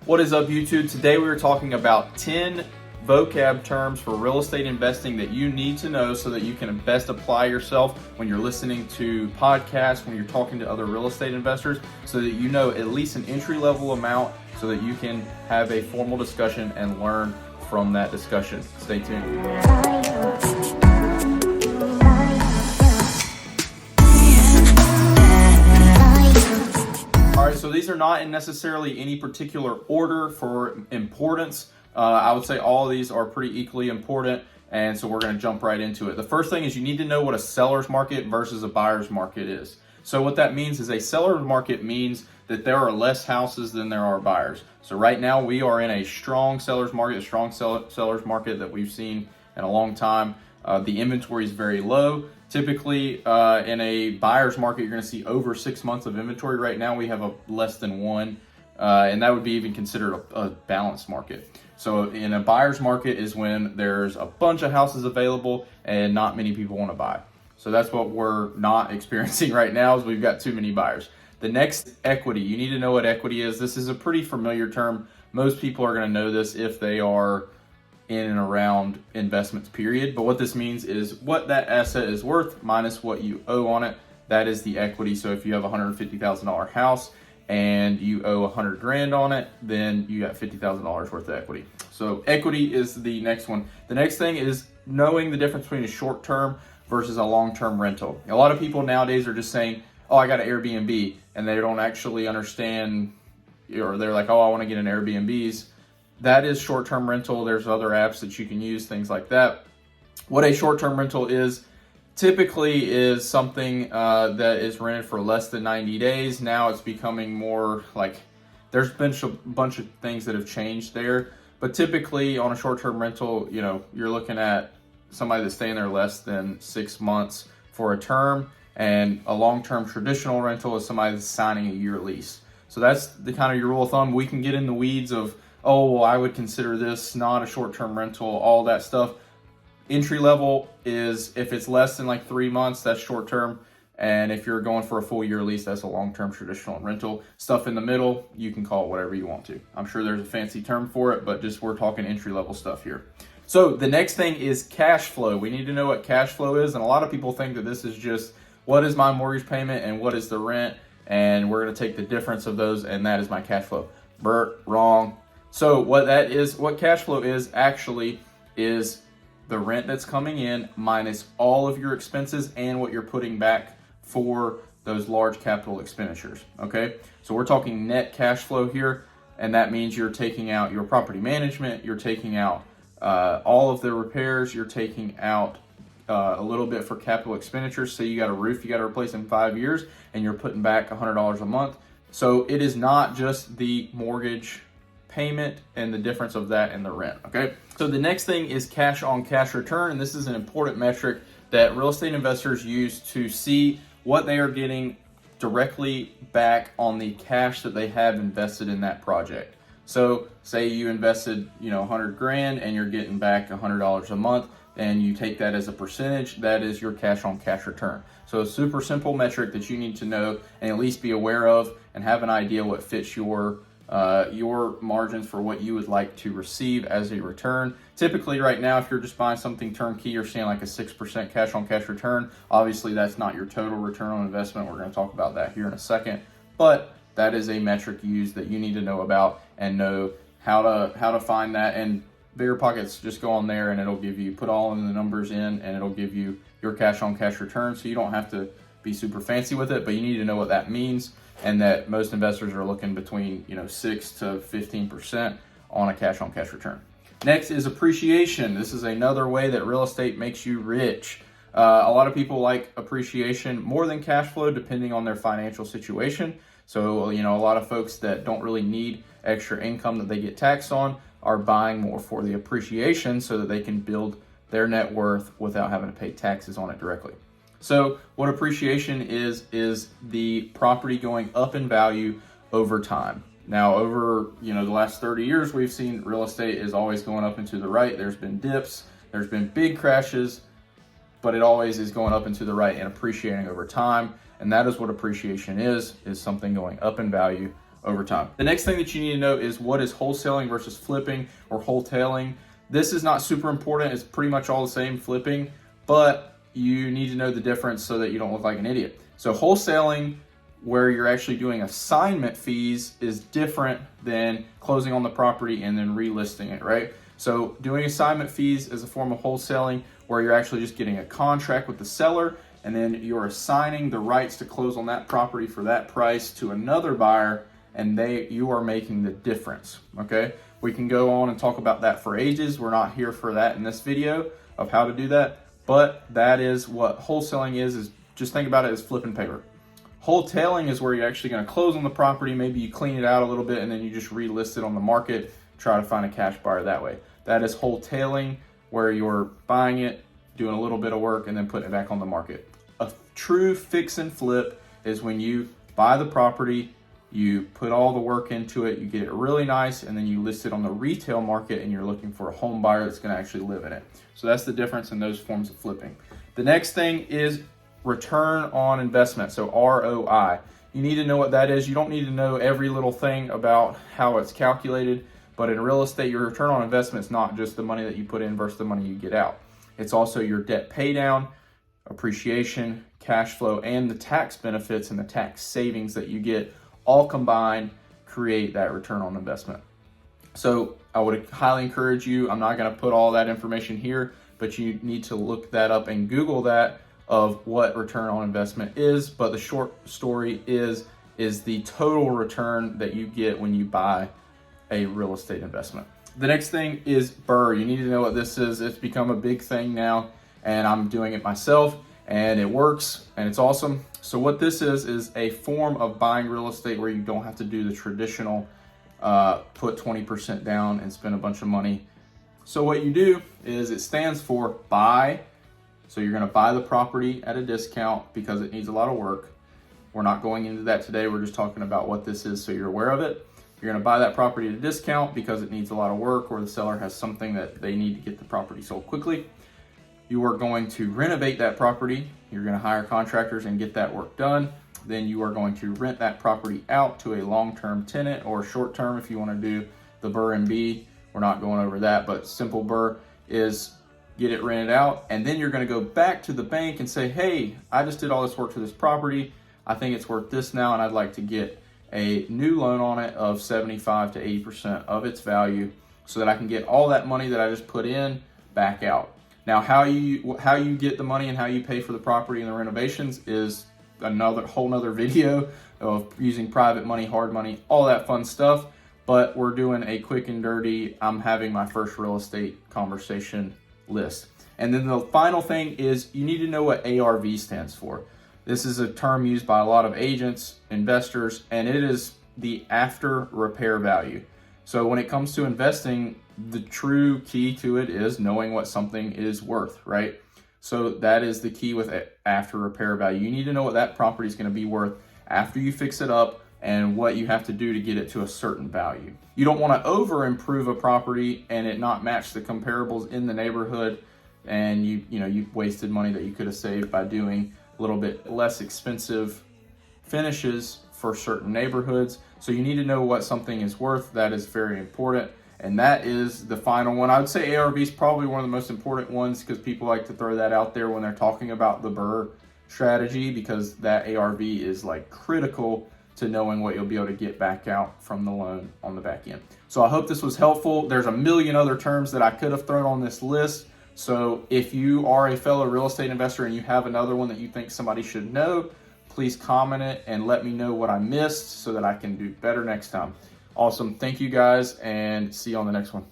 What is up, YouTube? Today we are talking about 10 vocab terms for real estate investing that you need to know so that you can best apply yourself when you're listening to podcasts, when you're talking to other real estate investors, so that you know at least an entry-level amount so that you can have a formal discussion and learn from that discussion. Stay tuned. So these are not in necessarily any particular order for importance. I would say all of these are pretty equally important, and so we're going to jump right into it. The first thing is you need to know what a seller's market versus a buyer's market is. So what that means is a seller's market means that there are less houses than there are buyers. So right now we are in a strong seller's market, seller's market that we've seen in a long time. The inventory is very low. Typically, in a buyer's market, you're going to see over 6 months of inventory. Right now, we have a less than one, and that would be even considered a balanced market. So in a buyer's market is when there's a bunch of houses available and not many people want to buy. So that's what we're not experiencing right now, is we've got too many buyers. The next, equity. You need to know what equity is. This is a pretty familiar term. Most people are going to know this if they are in and around investments, period. But what this means is what that asset is worth minus what you owe on it. That is the equity. So if you have a $150,000 house and you owe 100 grand on it, then you got $50,000 worth of equity. So equity is the next one. The next thing is knowing the difference between a short-term versus a long-term rental. A lot of people nowadays are just saying, oh, I got an Airbnb, and they don't actually understand, or they're like, oh, I want to get an Airbnb's. That is short-term rental. There's other apps that you can use, things like that. What a short-term rental is typically is something that is rented for less than 90 days. Now it's becoming more like there's been a bunch of things that have changed there. But typically on a short-term rental, you know, you're looking at somebody that's staying there less than 6 months for a term. And a long-term traditional rental is somebody that's signing a year lease. So that's the kind of your rule of thumb. We can get in the weeds of, oh, well, I would consider this not a short-term rental, all that stuff. Entry level is if it's less than like 3 months, that's short-term. And if you're going for a full year lease, that's a long-term traditional rental. Stuff in the middle, you can call it whatever you want to. I'm sure there's a fancy term for it, but just we're talking entry-level stuff here. So the next thing is cash flow. We need to know what cash flow is. And a lot of people think that this is just what is my mortgage payment and what is the rent. And we're going to take the difference of those, and that is my cash flow. Wrong. So what cash flow is actually is the rent that's coming in minus all of your expenses and what you're putting back for those large capital expenditures, okay? So we're talking net cash flow here, and that means you're taking out your property management, you're taking out all of the repairs, you're taking out a little bit for capital expenditures. So you got a roof you got to replace in 5 years, and you're putting back $100 a month. So it is not just the mortgage payment and the difference of that and the rent, okay? So the next thing is cash on cash return, and this is an important metric that real estate investors use to see what they are getting directly back on the cash that they have invested in that project. So say you invested, 100 grand and you're getting back $100 a month, and you take that as a percentage, that is your cash on cash return. So a super simple metric that you need to know and at least be aware of and have an idea what fits your margins for what you would like to receive as a return. Typically right now, if you're just buying something turnkey, you're seeing like a 6% cash on cash return. Obviously that's not your total return on investment. We're going to talk about that here in a second, but that is a metric used that you need to know about and know how to find that. And BRRRR, just go on there and it'll give you, put all of the numbers in, and it'll give you your cash on cash return. So you don't have to be super fancy with it, but you need to know what that means, and that most investors are looking between 6 to 15% on a cash on cash return. Next is appreciation. This is another way that real estate makes you rich. A lot of people like appreciation more than cash flow depending on their financial situation. So, a lot of folks that don't really need extra income that they get taxed on are buying more for the appreciation so that they can build their net worth without having to pay taxes on it directly. So what appreciation is the property going up in value over time. Now over the last 30 years, we've seen real estate is always going up and to the right. There's been dips, there's been big crashes, but it always is going up and to the right and appreciating over time. And that is what appreciation is something going up in value over time. The next thing that you need to know is what is wholesaling versus flipping or wholetailing. This is not super important. It's pretty much all the same, flipping, but you need to know the difference so that you don't look like an idiot. So wholesaling, where you're actually doing assignment fees, is different than closing on the property and then relisting it, right? So doing assignment fees is a form of wholesaling where you're actually just getting a contract with the seller, and then you're assigning the rights to close on that property for that price to another buyer, and you are making the difference, okay? We can go on and talk about that for ages. We're not here for that in this video of how to do that, but that is what wholesaling is just think about it as flipping paper. Wholetailing is where you're actually going to close on the property. Maybe you clean it out a little bit and then you just relist it on the market, try to find a cash buyer that way. That is wholetailing, where you're buying it, doing a little bit of work, and then putting it back on the market. A true fix and flip is when you buy the property, you put all the work into it, you get it really nice, and then you list it on the retail market and you're looking for a home buyer that's going to actually live in it. So that's the difference in those forms of flipping. The next thing is return on investment, so ROI. You need to know what that is. You don't need to know every little thing about how it's calculated, but in real estate, your return on investment is not just the money that you put in versus the money you get out. It's also your debt pay down, appreciation, cash flow, and the tax benefits and the tax savings that you get, all combined create that return on investment. So I would highly encourage you, I'm not going to put all that information here, but you need to look that up and Google that of what return on investment is. But the short story is the total return that you get when you buy a real estate investment. The next thing is BRRRR. You need to know what this is. It's become a big thing now, and I'm doing it myself, and it works, and it's awesome. So what this is a form of buying real estate where you don't have to do the traditional put 20% down and spend a bunch of money. So what you do is it stands for buy. So you're going to buy the property at a discount because it needs a lot of work. We're not going into that today. We're just talking about what this is so you're aware of it. You're going to buy that property at a discount because it needs a lot of work, or the seller has something that they need to get the property sold quickly. You are going to renovate that property. You're going to hire contractors and get that work done. Then you are going to rent that property out to a long-term tenant, or short-term if you want to do the BRRRR. We're not going over that, but simple BRRRR is get it rented out. And then you're going to go back to the bank and say, hey, I just did all this work to this property. I think it's worth this now, and I'd like to get a new loan on it of 75 to 80% of its value so that I can get all that money that I just put in back out. Now, how you get the money and how you pay for the property and the renovations is whole nother video of using private money, hard money, all that fun stuff. But we're doing a quick and dirty, I'm having my first real estate conversation list. And then the final thing is you need to know what ARV stands for. This is a term used by a lot of agents, investors, and it is the after repair value. So when it comes to investing, the true key to it is knowing what something is worth, right? So that is the key with after repair value. You need to know what that property is going to be worth after you fix it up and what you have to do to get it to a certain value. You don't want to over improve a property and it not match the comparables in the neighborhood, and you've wasted money that you could have saved by doing a little bit less expensive finishes for certain neighborhoods. So you need to know what something is worth. That is very important. And that is the final one. I would say ARV is probably one of the most important ones because people like to throw that out there when they're talking about the BRRRR strategy, because that ARV is like critical to knowing what you'll be able to get back out from the loan on the back end. So I hope this was helpful. There's a million other terms that I could have thrown on this list. So if you are a fellow real estate investor and you have another one that you think somebody should know, please comment it and let me know what I missed so that I can do better next time. Awesome. Thank you guys, and see you on the next one.